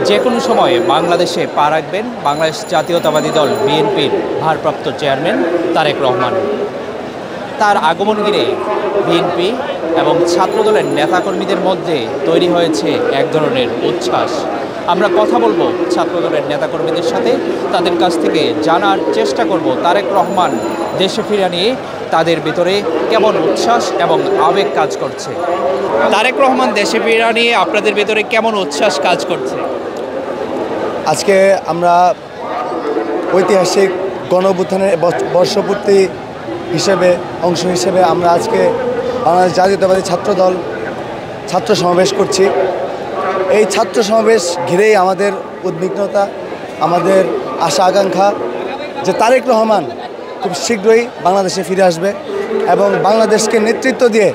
যে কোনো সময়ে বাংলাদেশে পা রাখবেন বাংলাদেশ জাতীয়তাবাদী দল বিএনপির ভারপ্রাপ্ত চেয়ারম্যান তারেক রহমান। তার আগমন ঘিরে বিএনপি এবং ছাত্রদলের নেতাকর্মীদের মধ্যে তৈরি হয়েছে এক ধরনের উচ্ছ্বাস। আমরা কথা বলবো ছাত্রদলের নেতাকর্মীদের সাথে, তাদের কাছ থেকে জানার চেষ্টা করব তারেক রহমান দেশে ফিরে নিয়ে তাদের ভিতরে কেমন উচ্ছ্বাস এবং আবেগ কাজ করছে। তারেক রহমান দেশে ফিরে নিয়ে আপনাদের ভিতরে কেমন উচ্ছ্বাস কাজ করছে? আজকে আমরা ঐতিহাসিক গণঅভ্যুত্থানের বর্ষপূর্তি অংশ হিসেবে আমরা আজকে বাংলাদেশ জাতীয়তাবাদী ছাত্রদল ছাত্র সমাবেশ করছি। এই ছাত্র সমাবেশ ঘিরেই আমাদের উদ্বিগ্নতা, আমাদের আশা আকাঙ্ক্ষা যে তারেক রহমান খুব শীঘ্রই বাংলাদেশে ফিরে আসবে এবং বাংলাদেশকে নেতৃত্ব দিয়ে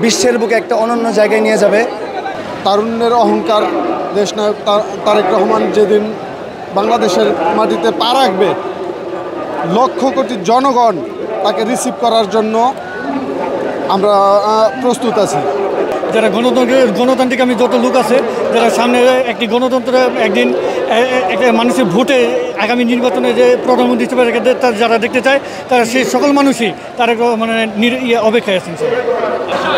বিশ্বের বুকে একটা অনন্য জায়গায় নিয়ে যাবে। তারুণ্যের অহংকার দেশনায়ক তারেক রহমান যেদিন বাংলাদেশের মাটিতে পা রাখবে, লক্ষ কোটি জনগণ তাকে রিসিভ করার জন্য আমরা প্রস্তুত আছি। যারা গণতান্ত্রিক আমি যত লোক আছে, যারা সামনে একটি গণতন্ত্র একদিন একটা মানুষের ভোটে আগামী নির্বাচনে যে প্রধানমন্ত্রী হিসেবে যারা দেখতে চায়, তারা সেই সকল মানুষই তারা মানে অপেক্ষায় আছেন।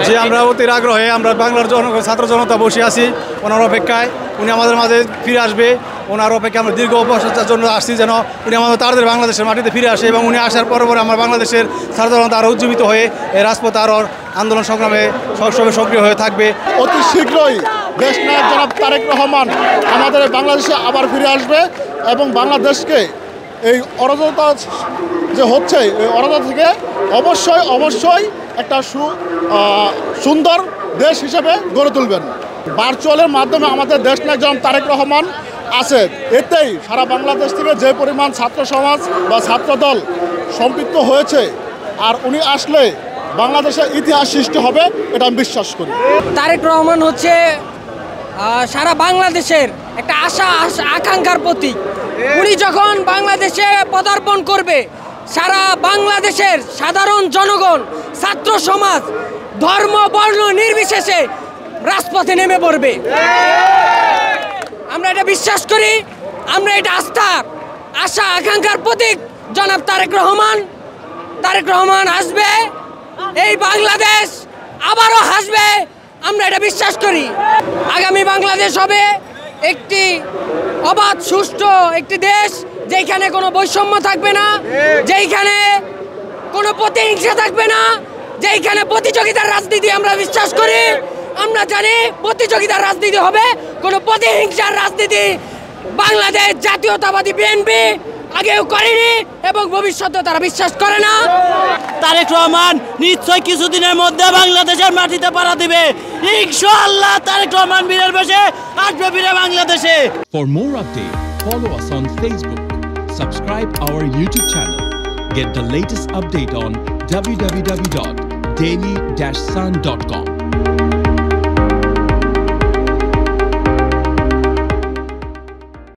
যে আমরা অতির আগ্রহে আমরা বাংলার ছাত্র জনতা বসে আছি ওনার অপেক্ষায়। উনি আমাদের মাঝে ফিরে আসবে, ওনার অপেক্ষা আমরা দীর্ঘ অবস্থার জন্য আসছি যেন উনি আমাদের তাদের বাংলাদেশের মাটিতে ফিরে আসে এবং উনি আসার পরে আমার বাংলাদেশের ছাত্র জনতা আরও উজ্জীবিত হয়ে এই রাজপথে আরও আন্দোলন সংগ্রামে সবসময় সক্রিয় হয়ে থাকবে। অতি শীঘ্রই দেশনায়ক জনাব তারেক রহমান আমাদের বাংলাদেশে আবার ফিরে আসবে এবং বাংলাদেশকে এই অরাজকতা যে হচ্ছে এই অরাজকতা থেকে অবশ্যই একটা সুন্দর দেশ হিসেবে গড়ে তুলবেন। ভার্চুয়ালের মাধ্যমে আমাদের দেশনায়ক জনাব তারেক রহমান আছে, এতেই সারা বাংলাদেশ থেকে যে পরিমাণ ছাত্র সমাজ বা ছাত্রদল সম্পৃক্ত হয়েছে, আর উনি আসলে বাংলাদেশের ইতিহাস সৃষ্টি হবে এটা আমি বিশ্বাস করি। তারেক রহমান হচ্ছে সারা বাংলাদেশের একটা আশা আকাঙ্ক্ষার প্রতীক। উনি যখন বাংলাদেশে পদার্পণ করবে, সারা বাংলাদেশের সাধারণ জনগণ, ছাত্র সমাজ, ধর্ম বর্ণ নির্বিশেষে রাজপথে নেমে পড়বে। আমরা এটা বিশ্বাস করি, আমরা এটা আশা আকাঙ্ক্ষার প্রতীক জনাব তারেক রহমান। তারেক রহমান আসবে, এই বাংলাদেশ আবারও হাসবে, আমরা এটা বিশ্বাস করি। আগামী বাংলাদেশ হবে একটি অবাধ সুষ্ঠু একটি দেশ, যেখানে কোনো বৈষম্য থাকবে না, যেখানে কোনো প্রতিহিংসা থাকবে না, যেখানে প্রতিযোগিতার রাজনীতি আমরা বিশ্বাস করি। আমরা জানি প্রতিযোগিতার রাজনীতি হবে, কোনো প্রতিহিংসার রাজনীতি বাংলাদেশ জাতীয়তাবাদী বিএনপি আগেও করেনি এবং ভবিষ্যতে তারা বিশ্বাস করে না। তারেক রহমান নিশ্চয়ই কিছুদিনের মধ্যে বাংলাদেশের মাটিতে পাড়া দিবে, ইনশাআল্লাহ। তারেক রহমান বীরের বেশে আসবে ফিরে বাংলাদেশে। For more updates, follow us on Facebook, subscribe our YouTube channel, get the latest update on www.daily-sun.com.